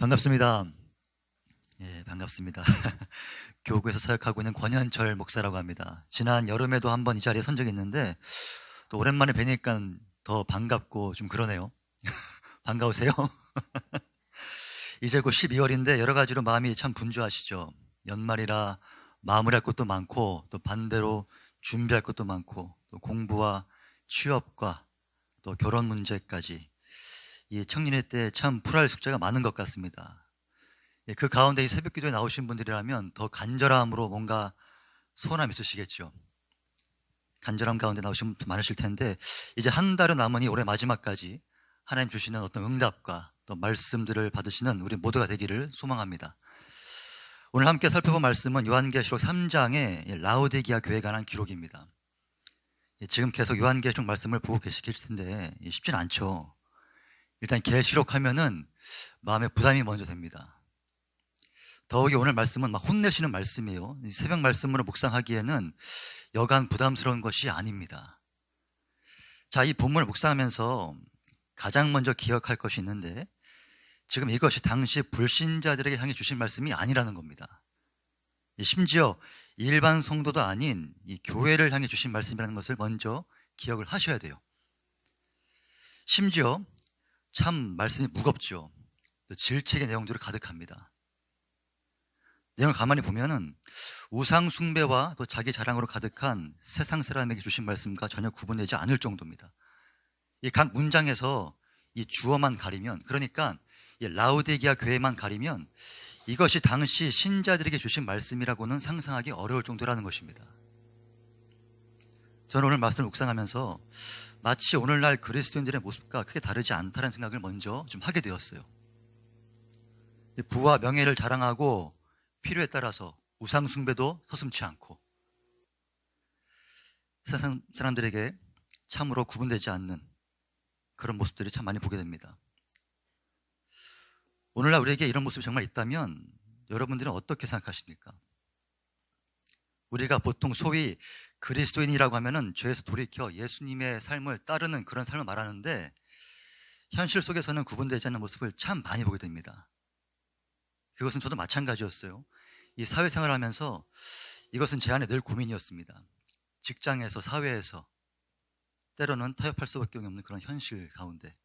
반갑습니다. 예, 반갑습니다. 교구에서 사역하고 있는 권현철 목사라고 합니다. 지난 여름에도 한번 이 자리에 선 적이 있는데 또 오랜만에 뵈니까 더 반갑고 좀 그러네요. 반가우세요? 이제 곧 12월인데 여러 가지로 마음이 참 분주하시죠. 연말이라 마무리할 것도 많고 또 반대로 준비할 것도 많고 또 공부와 취업과 또 결혼 문제까지 이 청년의 때 참 풀어야 할 숙제가 많은 것 같습니다. 그 가운데 이 새벽 기도에 나오신 분들이라면 더 간절함으로 뭔가 소원함 있으시겠죠. 간절함 가운데 나오신 분들 많으실 텐데 이제 한 달은 남으니 올해 마지막까지 하나님 주시는 어떤 응답과 또 말씀들을 받으시는 우리 모두가 되기를 소망합니다. 오늘 함께 살펴본 말씀은 요한계시록 3장의 라오디게아 교회에 관한 기록입니다. 지금 계속 요한계시록 말씀을 보고 계실 텐데 쉽지는 않죠. 일단 계시록 하면은 마음에 부담이 먼저 됩니다. 더욱이 오늘 말씀은 막 혼내시는 말씀이에요. 새벽 말씀으로 묵상하기에는 여간 부담스러운 것이 아닙니다. 자, 이 본문을 묵상하면서 가장 먼저 기억할 것이 있는데 지금 이것이 당시 불신자들에게 향해 주신 말씀이 아니라는 겁니다. 심지어 일반 성도도 아닌 이 교회를 향해 주신 말씀이라는 것을 먼저 기억을 하셔야 돼요. 심지어 참 말씀이 무겁죠. 질책의 내용들로 가득합니다. 내용을 가만히 보면은 우상 숭배와 또 자기 자랑으로 가득한 세상 사람에게 주신 말씀과 전혀 구분되지 않을 정도입니다. 이 각 문장에서 이 주어만 가리면, 그러니까 이 라오디게아 교회만 가리면 이것이 당시 신자들에게 주신 말씀이라고는 상상하기 어려울 정도라는 것입니다. 저는 오늘 말씀을 묵상하면서 마치 오늘날 그리스도인들의 모습과 크게 다르지 않다는 생각을 먼저 좀 하게 되었어요. 부와 명예를 자랑하고 필요에 따라서 우상 숭배도 서슴지 않고 세상 사람들에게 참으로 구분되지 않는 그런 모습들이 참 많이 보게 됩니다. 오늘날 우리에게 이런 모습이 정말 있다면 여러분들은 어떻게 생각하십니까? 우리가 보통 소위 그리스도인이라고 하면은 죄에서 돌이켜 예수님의 삶을 따르는 그런 삶을 말하는데 현실 속에서는 구분되지 않는 모습을 참 많이 보게 됩니다. 그것은 저도 마찬가지였어요. 이 사회생활을 하면서 이것은 제 안에 늘 고민이었습니다. 직장에서, 사회에서 때로는 타협할 수밖에 없는 그런 현실 가운데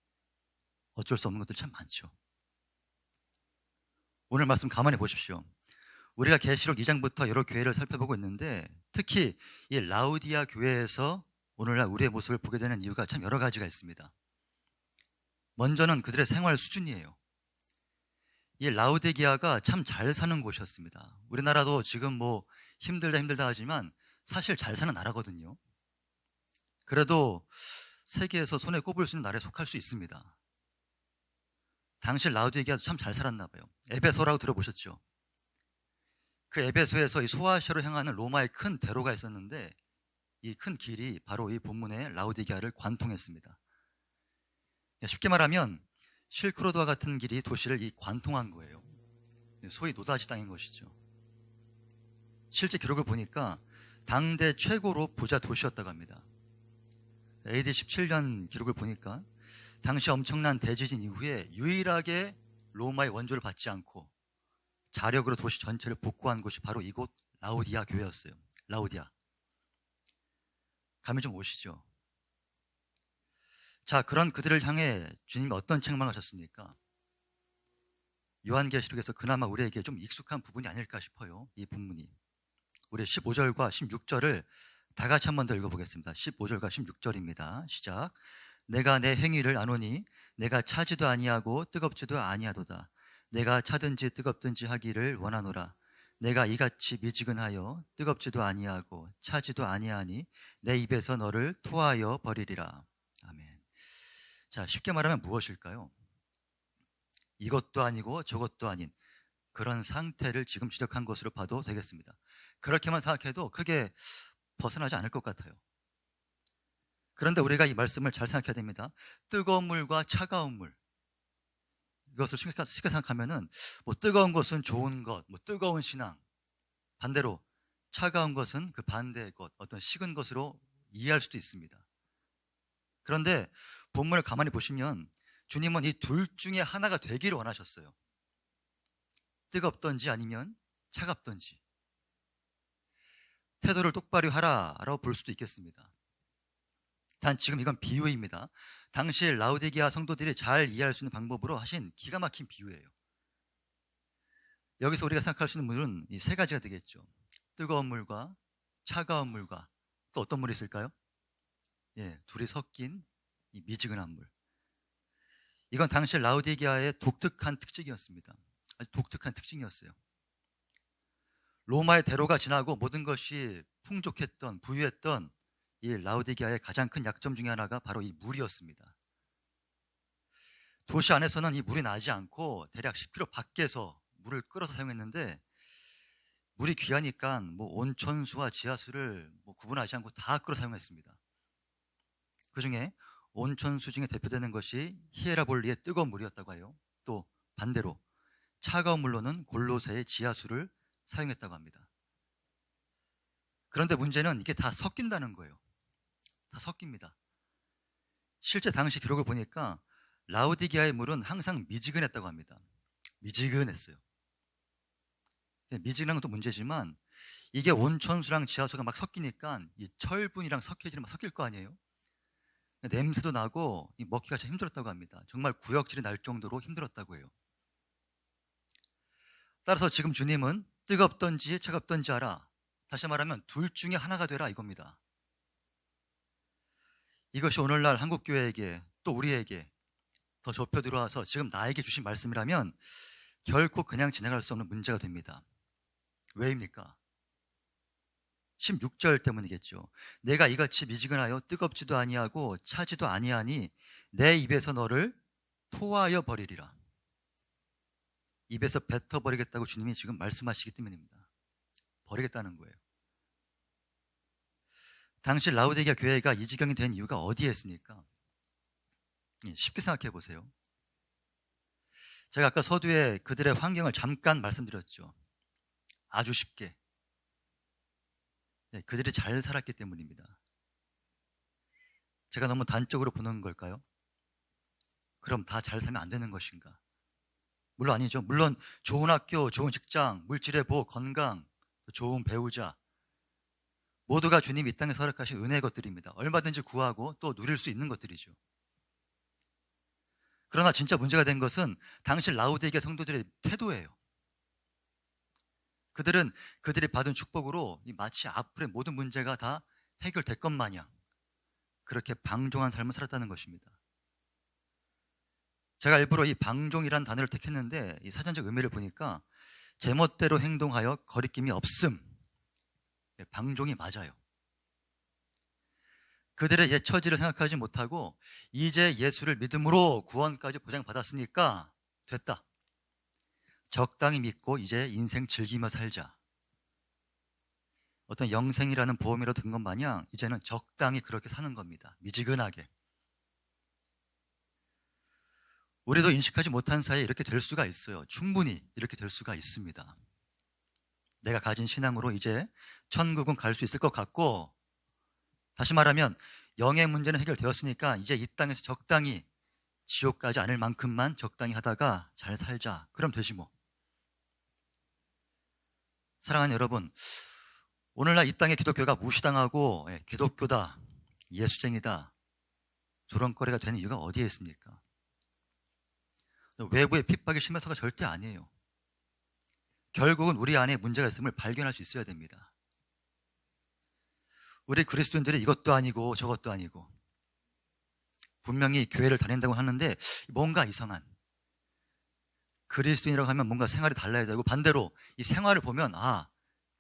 어쩔 수 없는 것들이 참 많죠. 오늘 말씀 가만히 보십시오. 우리가 계시록 2장부터 여러 교회를 살펴보고 있는데 특히 이 라오디아 교회에서 오늘날 우리의 모습을 보게 되는 이유가 참 여러 가지가 있습니다. 먼저는 그들의 생활 수준이에요. 이 라오디게아가 참 잘 사는 곳이었습니다. 우리나라도 지금 뭐 힘들다 하지만 사실 잘 사는 나라거든요. 그래도 세계에서 손에 꼽을 수 있는 나라에 속할 수 있습니다. 당시 라오디게아도 참 잘 살았나 봐요. 에베소라고 들어보셨죠? 그 에베소에서 이 소아시아로 향하는 로마의 큰 대로가 있었는데 이 큰 길이 바로 이 본문의 라오디게아를 관통했습니다. 쉽게 말하면 실크로드와 같은 길이 도시를 이 관통한 거예요. 소위 노다지 땅인 것이죠. 실제 기록을 보니까 당대 최고로 부자 도시였다고 합니다. AD 17년 기록을 보니까 당시 엄청난 대지진 이후에 유일하게 로마의 원조를 받지 않고 자력으로 도시 전체를 복구한 곳이 바로 이곳 라오디아 교회였어요. 라오디아. 감이 좀 오시죠? 자, 그런 그들을 향해 주님이 어떤 책망을 하셨습니까? 요한계시록에서 그나마 우리에게 좀 익숙한 부분이 아닐까 싶어요. 이 본문이. 우리 15절과 16절을 다 같이 한 번 더 읽어보겠습니다. 15절과 16절입니다. 시작. 내가 내 행위를 아노니 내가 차지도 아니하고 뜨겁지도 아니하도다. 내가 차든지 뜨겁든지 하기를 원하노라. 내가 이같이 미지근하여 뜨겁지도 아니하고 차지도 아니하니 내 입에서 너를 토하여 버리리라. 아멘. 자, 쉽게 말하면 무엇일까요? 이것도 아니고 저것도 아닌 그런 상태를 지금 지적한 것으로 봐도 되겠습니다. 그렇게만 생각해도 크게 벗어나지 않을 것 같아요. 그런데 우리가 이 말씀을 잘 생각해야 됩니다. 뜨거운 물과 차가운 물, 이것을 쉽게 생각하면은 뭐 뜨거운 것은 좋은 것, 뭐 뜨거운 신앙, 반대로 차가운 것은 그 반대의 것, 어떤 식은 것으로 이해할 수도 있습니다. 그런데 본문을 가만히 보시면 주님은 이 둘 중에 하나가 되기를 원하셨어요. 뜨겁던지 아니면 차갑던지 태도를 똑바로 하라라고 볼 수도 있겠습니다. 단 지금 이건 비유입니다. 당시 라우디게아 성도들이 잘 이해할 수 있는 방법으로 하신 기가 막힌 비유예요. 여기서 우리가 생각할 수 있는 물은 이 세 가지가 되겠죠. 뜨거운 물과 차가운 물과 또 어떤 물이 있을까요? 예, 둘이 섞인 이 미지근한 물. 이건 당시 라우디게아의 독특한 특징이었습니다. 아주 독특한 특징이었어요. 로마의 대로가 지나고 모든 것이 풍족했던, 부유했던 이 라우디게아의 가장 큰 약점 중에 하나가 바로 이 물이었습니다. 도시 안에서는 이 물이 나지 않고 대략 10km 밖에서 물을 끌어서 사용했는데, 물이 귀하니까 뭐 온천수와 지하수를 구분하지 않고 다 끌어 사용했습니다. 그 중에 온천수 중에 대표되는 것이 히에라볼리의 뜨거운 물이었다고 해요. 또 반대로 차가운 물로는 골로새의 지하수를 사용했다고 합니다. 그런데 문제는 이게 다 섞인다는 거예요. 다 섞입니다. 실제 당시 기록을 보니까 라우디게아의 물은 항상 미지근했다고 합니다. 미지근했어요. 미지근한 것도 문제지만 이게 온천수랑 지하수가 막 섞이니까 이 철분이랑 석회질이 막 섞일 거 아니에요. 냄새도 나고 먹기가 참 힘들었다고 합니다. 정말 구역질이 날 정도로 힘들었다고 해요. 따라서 지금 주님은 뜨겁던지 차갑던지 알아. 다시 말하면 둘 중에 하나가 되라 이겁니다. 이것이 오늘날 한국교회에게 또 우리에게 더 좁혀 들어와서 지금 나에게 주신 말씀이라면 결코 그냥 지나갈 수 없는 문제가 됩니다. 왜입니까? 16절 때문이겠죠. 내가 이같이 미지근하여 뜨겁지도 아니하고 차지도 아니하니 내 입에서 너를 토하여 버리리라. 입에서 뱉어버리겠다고 주님이 지금 말씀하시기 때문입니다. 버리겠다는 거예요. 당시 라우디게아 교회가 이 지경이 된 이유가 어디에 있습니까? 쉽게 생각해 보세요. 제가 아까 서두에 그들의 환경을 잠깐 말씀드렸죠. 아주 쉽게. 그들이 잘 살았기 때문입니다. 제가 너무 단적으로 보는 걸까요? 그럼 다 잘 살면 안 되는 것인가? 물론 아니죠. 물론 좋은 학교, 좋은 직장, 물질의 복, 건강, 좋은 배우자 모두가 주님이 이 땅에서 허락하신 은혜의 것들입니다. 얼마든지 구하고 또 누릴 수 있는 것들이죠. 그러나 진짜 문제가 된 것은 당시 라우디게아 성도들의 태도예요. 그들이 받은 축복으로 마치 앞으로의 모든 문제가 다 해결될 것 마냥 그렇게 방종한 삶을 살았다는 것입니다. 제가 일부러 이 방종이라는 단어를 택했는데 이 사전적 의미를 보니까 제멋대로 행동하여 거리낌이 없음. 방종이 맞아요. 그들의 옛 처지를 생각하지 못하고 이제 예수를 믿음으로 구원까지 보장받았으니까 됐다. 적당히 믿고 이제 인생 즐기며 살자. 어떤 영생이라는 보험이라도 든 것 마냥 이제는 적당히 그렇게 사는 겁니다. 미지근하게. 우리도 인식하지 못한 사이에 이렇게 될 수가 있어요. 충분히 이렇게 될 수가 있습니다. 내가 가진 신앙으로 이제 천국은 갈 수 있을 것 같고, 다시 말하면 영의 문제는 해결되었으니까 이제 이 땅에서 적당히 지옥 가지 않을 만큼만 적당히 하다가 잘 살자. 그럼 되지 뭐. 사랑하는 여러분, 오늘날 이 땅의 기독교가 무시당하고 기독교다, 예수쟁이다, 조롱거리가 되는 이유가 어디에 있습니까? 외부의 핍박이 심해서가 절대 아니에요. 결국은 우리 안에 문제가 있음을 발견할 수 있어야 됩니다. 우리 그리스도인들이 이것도 아니고 저것도 아니고 분명히 교회를 다닌다고 하는데 뭔가 이상한, 그리스도인이라고 하면 뭔가 생활이 달라야 되고 반대로 이 생활을 보면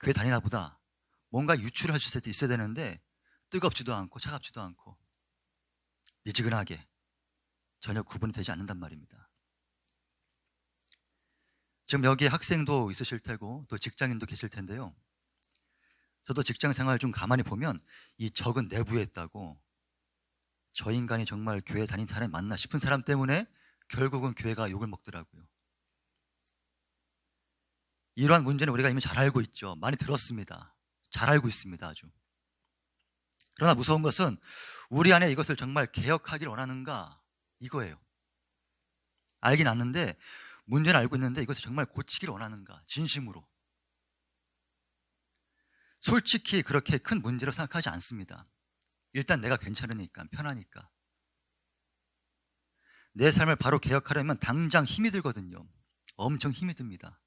교회 다니나 보다, 뭔가 유추를 할 수 있어야 되는데 뜨겁지도 않고 차갑지도 않고 미지근하게 전혀 구분이 되지 않는단 말입니다. 지금 여기에 학생도 있으실 테고 또 직장인도 계실 텐데요. 저도 직장 생활 좀 가만히 보면 이 적은 내부에 있다고, 저 인간이 정말 교회 다닌 사람이 맞나 싶은 사람 때문에 결국은 교회가 욕을 먹더라고요. 이러한 문제는 우리가 이미 잘 알고 있죠. 많이 들었습니다. 잘 알고 있습니다. 아주. 그러나 무서운 것은 우리 안에 이것을 정말 개혁하기를 원하는가, 이거예요. 알긴 아는데 문제는 알고 있는데 이것을 정말 고치기를 원하는가? 진심으로. 솔직히 그렇게 큰 문제로 생각하지 않습니다. 일단 내가 괜찮으니까, 편하니까. 내 삶을 바로 개혁하려면 당장 힘이 들거든요. 엄청 힘이 듭니다.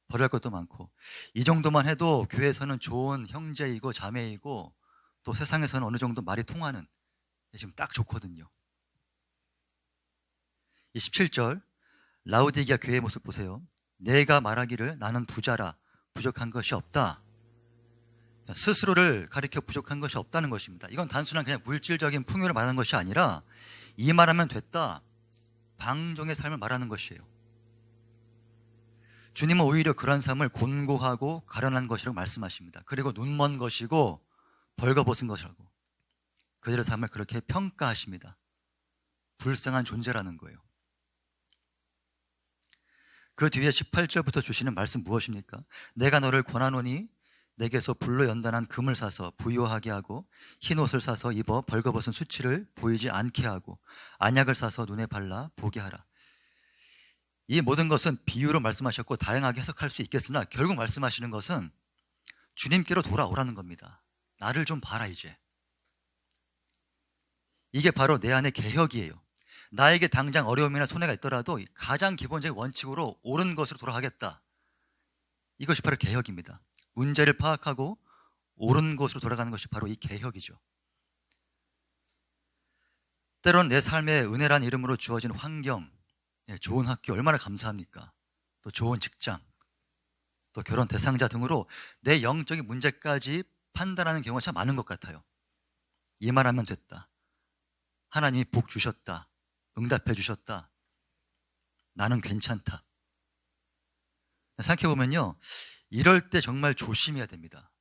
버릴 것도 많고. 이 정도만 해도 교회에서는 좋은 형제이고 자매이고 또 세상에서는 어느 정도 말이 통하는, 지금 딱 좋거든요. 이 17절 라우디게아 교회의 모습 보세요. 내가 말하기를 나는 부자라 부족한 것이 없다. 스스로를 가리켜 부족한 것이 없다는 것입니다. 이건 단순한 그냥 물질적인 풍요를 말하는 것이 아니라 이 말하면 됐다, 방종의 삶을 말하는 것이에요. 주님은 오히려 그런 삶을 곤고하고 가련한 것이라고 말씀하십니다. 그리고 눈먼 것이고 벌거벗은 것이라고 그들의 삶을 그렇게 평가하십니다. 불쌍한 존재라는 거예요. 그 뒤에 18절부터 주시는 말씀 무엇입니까? 내가 너를 권하노니 내게서 불로 연단한 금을 사서 부유하게 하고 흰 옷을 사서 입어 벌거벗은 수치를 보이지 않게 하고 안약을 사서 눈에 발라 보게 하라. 이 모든 것은 비유로 말씀하셨고 다양하게 해석할 수 있겠으나 결국 말씀하시는 것은 주님께로 돌아오라는 겁니다. 나를 좀 봐라 이제. 이게 바로 내 안의 개혁이에요. 나에게 당장 어려움이나 손해가 있더라도 가장 기본적인 원칙으로 옳은 것으로 돌아가겠다. 이것이 바로 개혁입니다. 문제를 파악하고 옳은 것으로 돌아가는 것이 바로 이 개혁이죠. 때론 내 삶의 은혜란 이름으로 주어진 환경, 좋은 학교 얼마나 감사합니까? 또 좋은 직장, 또 결혼 대상자 등으로 내 영적인 문제까지 판단하는 경우가 참 많은 것 같아요. 이 말하면 됐다. 하나님이 복 주셨다. 응답해 주셨다. 나는 괜찮다. 생각해보면요, 이럴 때 정말 조심해야 됩니다.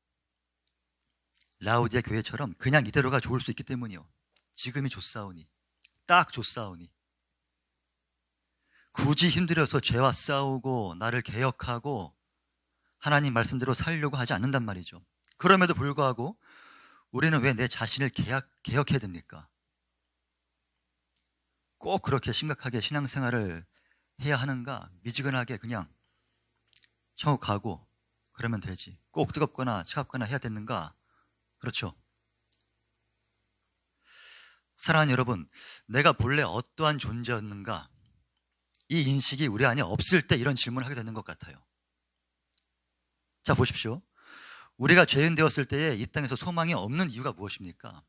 라우디아 교회처럼 그냥 이대로가 좋을 수 있기 때문이요. 지금이 좋사오니, 딱 좋사오니. 굳이 힘들어서 죄와 싸우고 나를 개혁하고 하나님 말씀대로 살려고 하지 않는단 말이죠. 그럼에도 불구하고 우리는 왜 내 자신을 개혁해야 됩니까? 꼭 그렇게 심각하게 신앙생활을 해야 하는가? 미지근하게 그냥 천국 가고 그러면 되지. 꼭 뜨겁거나 차갑거나 해야 되는가? 그렇죠. 사랑하는 여러분, 내가 본래 어떠한 존재였는가? 이 인식이 우리 안에 없을 때 이런 질문을 하게 되는 것 같아요. 자, 보십시오. 우리가 죄인 되었을 때에 이 땅에서 소망이 없는 이유가 무엇입니까?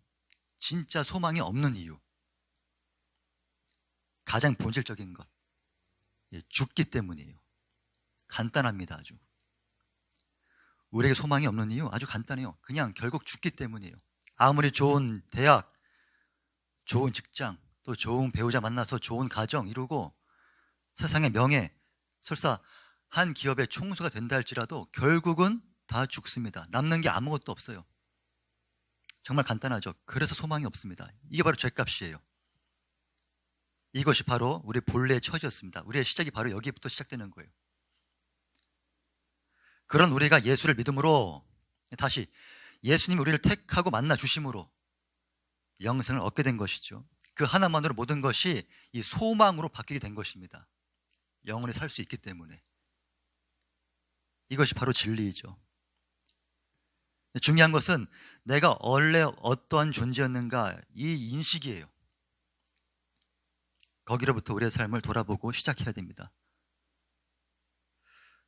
진짜 소망이 없는 이유. 가장 본질적인 것. 죽기 때문이에요. 간단합니다, 아주. 우리에게 소망이 없는 이유 아주 간단해요. 그냥 결국 죽기 때문이에요. 아무리 좋은 대학, 좋은 직장, 또 좋은 배우자 만나서 좋은 가정 이루고 세상의 명예, 설사 한 기업의 총수가 된다 할지라도 결국은 다 죽습니다. 남는 게 아무것도 없어요. 정말 간단하죠. 그래서 소망이 없습니다. 이게 바로 죗값이에요. 이것이 바로 우리 본래의 처지였습니다. 우리의 시작이 바로 여기부터 시작되는 거예요. 그런 우리가 예수를 믿음으로 다시 예수님이 우리를 택하고 만나 주심으로 영생을 얻게 된 것이죠. 그 하나만으로 모든 것이 이 소망으로 바뀌게 된 것입니다. 영원히 살 수 있기 때문에. 이것이 바로 진리이죠. 중요한 것은 내가 원래 어떠한 존재였는가 이 인식이에요. 거기로부터 우리의 삶을 돌아보고 시작해야 됩니다.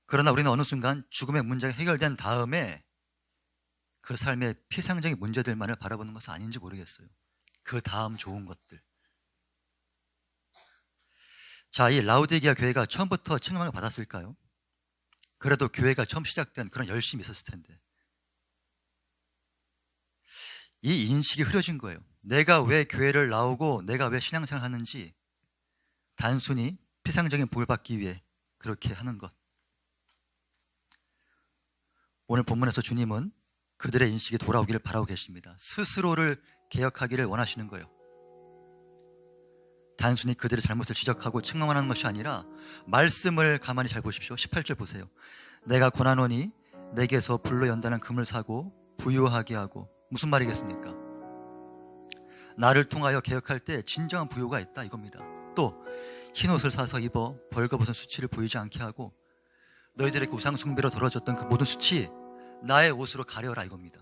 그러나 우리는 어느 순간 죽음의 문제가 해결된 다음에 그 삶의 피상적인 문제들만을 바라보는 것은 아닌지 모르겠어요. 그 다음 좋은 것들. 자, 이 라우디게아 교회가 처음부터 책망을 받았을까요? 그래도 교회가 처음 시작된 그런 열심이 있었을 텐데. 이 인식이 흐려진 거예요. 내가 왜 교회를 나오고 내가 왜 신앙생활을 하는지 단순히 피상적인 복을 받기 위해 그렇게 하는 것. 오늘 본문에서 주님은 그들의 인식이 돌아오기를 바라고 계십니다. 스스로를 개혁하기를 원하시는 거예요. 단순히 그들의 잘못을 지적하고 책망만 하는 것이 아니라 말씀을 가만히 잘 보십시오. 18절 보세요. 내가 권하노니 내게서 불로 연단한 금을 사고 부유하게 하고. 무슨 말이겠습니까? 나를 통하여 개혁할 때 진정한 부유가 있다 이겁니다. 또 흰옷을 사서 입어 벌거벗은 수치를 보이지 않게 하고 너희들에게 우상 숭배로 덜어졌던 그 모든 수치 나의 옷으로 가려라 이겁니다.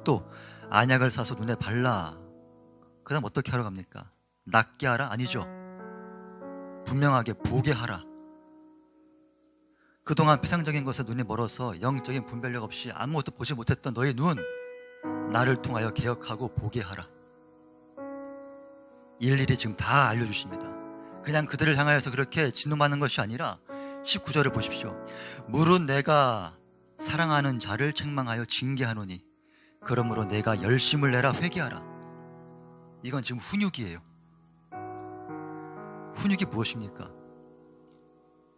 또 안약을 사서 눈에 발라. 그 다음 어떻게 하러 갑니까? 낫게 하라? 아니죠. 분명하게 보게 하라. 그동안 피상적인 것에 눈이 멀어서 영적인 분별력 없이 아무것도 보지 못했던 너의 눈, 나를 통하여 개혁하고 보게 하라. 일일이 지금 다 알려주십니다. 그냥 그들을 향하여서 그렇게 진노하는 것이 아니라 19절을 보십시오. 무릇 내가 사랑하는 자를 책망하여 징계하노니 그러므로 내가 열심을 내라 회개하라. 이건 지금 훈육이에요. 훈육이 무엇입니까?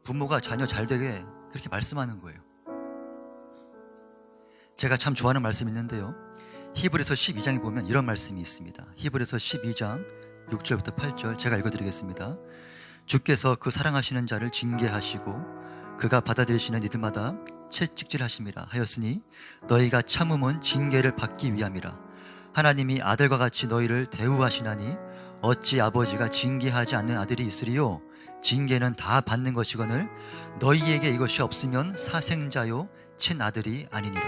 부모가 자녀 잘 되게 그렇게 말씀하는 거예요. 제가 참 좋아하는 말씀이 있는데요, 히브리서 12장에 보면 이런 말씀이 있습니다. 히브리서 12장 6절부터 8절 제가 읽어드리겠습니다. 주께서 그 사랑하시는 자를 징계하시고 그가 받아들이시는 이들마다 채찍질하심이라 하였으니 너희가 참음은 징계를 받기 위함이라. 하나님이 아들과 같이 너희를 대우하시나니 어찌 아버지가 징계하지 않는 아들이 있으리요? 징계는 다 받는 것이거늘 너희에게 이것이 없으면 사생자요 친아들이 아니니라.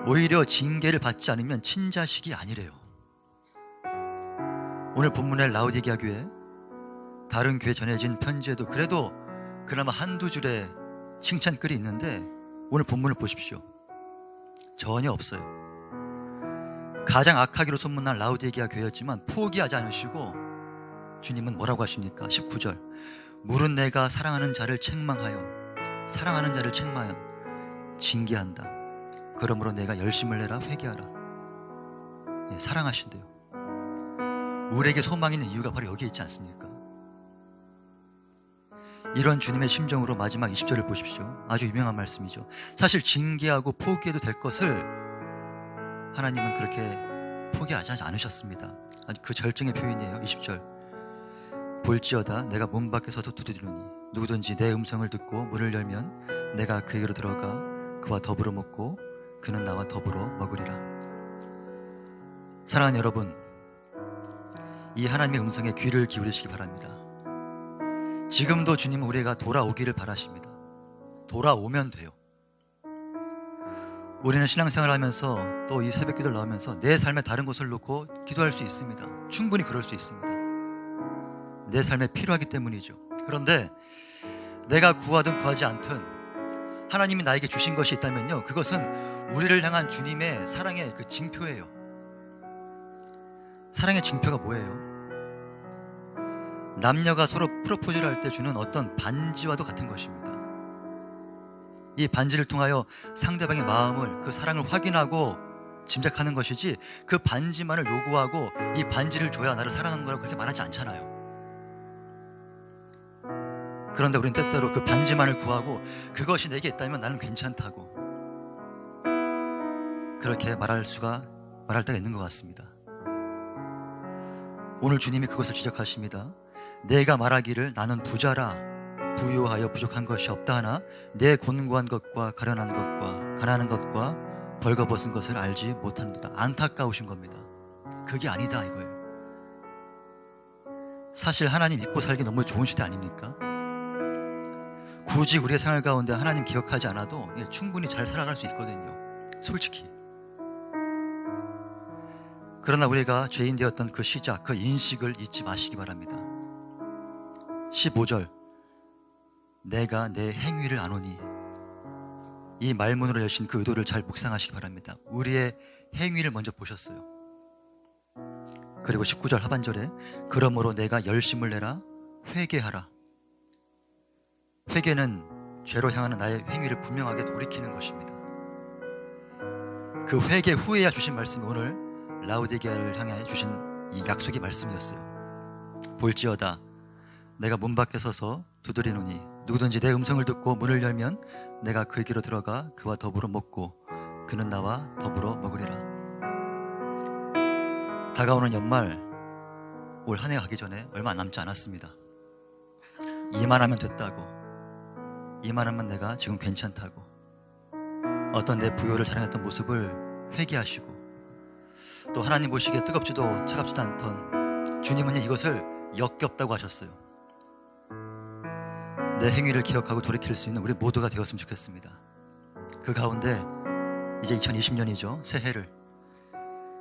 오히려 징계를 받지 않으면 친자식이 아니래요. 오늘 본문의 라오디게아 교회, 다른 교회 전해진 편지에도 그래도 그나마 한두 줄의 칭찬글이 있는데 오늘 본문을 보십시오. 전혀 없어요. 가장 악하기로 소문난 라오디게아 교회였지만 포기하지 않으시고 주님은 뭐라고 하십니까? 19절 무릇 내가 사랑하는 자를 책망하여 징계한다. 그러므로 내가 열심을 내라 회개하라. 예, 사랑하신대요. 우리에게 소망이 있는 이유가 바로 여기에 있지 않습니까? 이런 주님의 심정으로 마지막 20절을 보십시오. 아주 유명한 말씀이죠. 사실 징계하고 포기해도 될 것을 하나님은 그렇게 포기하지 않으셨습니다. 아주 그 절정의 표현이에요. 20절 볼지어다 내가 문 밖에서도 두드리노니 누구든지 내 음성을 듣고 문을 열면 내가 그에게로 들어가 그와 더불어 먹고 그는 나와 더불어 먹으리라. 사랑하는 여러분, 이 하나님의 음성에 귀를 기울이시기 바랍니다. 지금도 주님은 우리가 돌아오기를 바라십니다. 돌아오면 돼요. 우리는 신앙생활을 하면서 또 이 새벽 기도를 나오면서 내 삶의 다른 것을 놓고 기도할 수 있습니다. 충분히 그럴 수 있습니다. 내 삶에 필요하기 때문이죠. 그런데 내가 구하든 구하지 않든 하나님이 나에게 주신 것이 있다면요, 그것은 우리를 향한 주님의 사랑의 그 징표예요. 사랑의 징표가 뭐예요? 남녀가 서로 프로포즈를 할 때 주는 어떤 반지와도 같은 것입니다. 이 반지를 통하여 상대방의 마음을, 그 사랑을 확인하고 짐작하는 것이지 그 반지만을 요구하고 이 반지를 줘야 나를 사랑하는 거라고 그렇게 말하지 않잖아요. 그런데 우리는 때때로 그 반지만을 구하고 그것이 내게 있다면 나는 괜찮다고 그렇게 말할 때가 있는 것 같습니다. 오늘 주님이 그것을 지적하십니다. 내가 말하기를 나는 부자라 부유하여 부족한 것이 없다 하나 내 곤고한 것과 가련한 것과 가난한 것과 벌거벗은 것을 알지 못하는도다. 안타까우신 겁니다. 그게 아니다 이거예요. 사실 하나님 믿고 살기 너무 좋은 시대 아닙니까? 굳이 우리의 생활 가운데 하나님 기억하지 않아도 충분히 잘 살아갈 수 있거든요. 솔직히. 그러나 우리가 죄인 되었던 그 시작, 그 인식을 잊지 마시기 바랍니다. 15절 내가 내 행위를 아노니, 이 말문으로 여신 그 의도를 잘 묵상하시기 바랍니다. 우리의 행위를 먼저 보셨어요. 그리고 19절 하반절에 그러므로 내가 열심을 내라 회개하라. 회개는 죄로 향하는 나의 행위를 분명하게 돌이키는 것입니다. 그 회개 후에야 주신 말씀이 오늘 라오디게아를 향해 주신 이 약속의 말씀이었어요. 볼지어다 내가 문 밖에 서서 두드리노니 누구든지 내 음성을 듣고 문을 열면 내가 그에게로 들어가 그와 더불어 먹고 그는 나와 더불어 먹으리라. 다가오는 연말, 올 한 해가 가기 전에 얼마 남지 않았습니다. 이만하면 됐다고, 이만하면 내가 지금 괜찮다고, 어떤 내 부요를 자랑했던 모습을 회개하시고 또 하나님 보시기에 뜨겁지도 차갑지도 않던 주님은 이것을 역겹다고 하셨어요. 내 행위를 기억하고 돌이킬 수 있는 우리 모두가 되었으면 좋겠습니다. 그 가운데 이제 2020년이죠. 새해를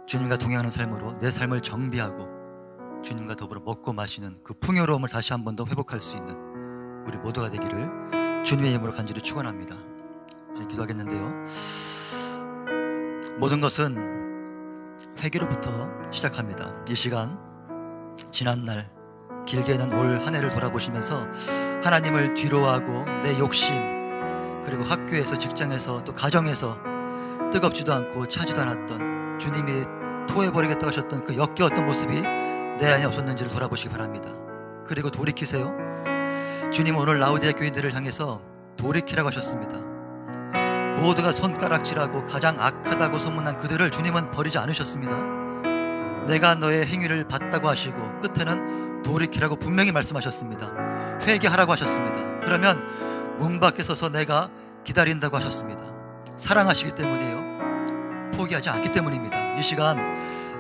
주님과 동행하는 삶으로 내 삶을 정비하고 주님과 더불어 먹고 마시는 그 풍요로움을 다시 한 번 더 회복할 수 있는 우리 모두가 되기를 주님의 이름으로 간절히 축원합니다. 이제 기도하겠는데요. 모든 것은 회개로부터 시작합니다. 이 시간 지난날 길게는 올 한 해를 돌아보시면서 하나님을 뒤로하고 내 욕심, 그리고 학교에서, 직장에서, 또 가정에서 뜨겁지도 않고 차지도 않았던 주님이 토해버리겠다고 하셨던 그 역겨웠던 모습이 내 안에 없었는지를 돌아보시기 바랍니다. 그리고 돌이키세요. 주님은 오늘 라우디아 교인들을 향해서 돌이키라고 하셨습니다. 모두가 손가락질하고 가장 악하다고 소문난 그들을 주님은 버리지 않으셨습니다. 내가 너의 행위를 봤다고 하시고 끝에는 돌이키라고 분명히 말씀하셨습니다. 회개하라고 하셨습니다. 그러면 문 밖에 서서 내가 기다린다고 하셨습니다. 사랑하시기 때문이에요. 포기하지 않기 때문입니다. 이 시간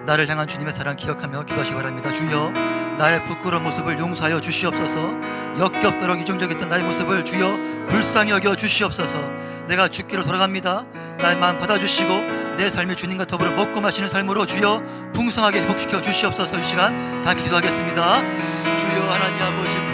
나를 향한 주님의 사랑 기억하며 기도하시기 바랍니다. 주여, 나의 부끄러운 모습을 용서하여 주시옵소서. 역겹도록 이중적이었던 나의 모습을 주여 불쌍히 여겨 주시옵소서. 내가 주께로 돌아갑니다. 나의 마음 받아주시고 내 삶이 주님과 더불어 먹고 마시는 삶으로 주여 풍성하게 회복시켜 주시옵소서. 이 시간 다 기도하겠습니다. 주여 하나님 아버지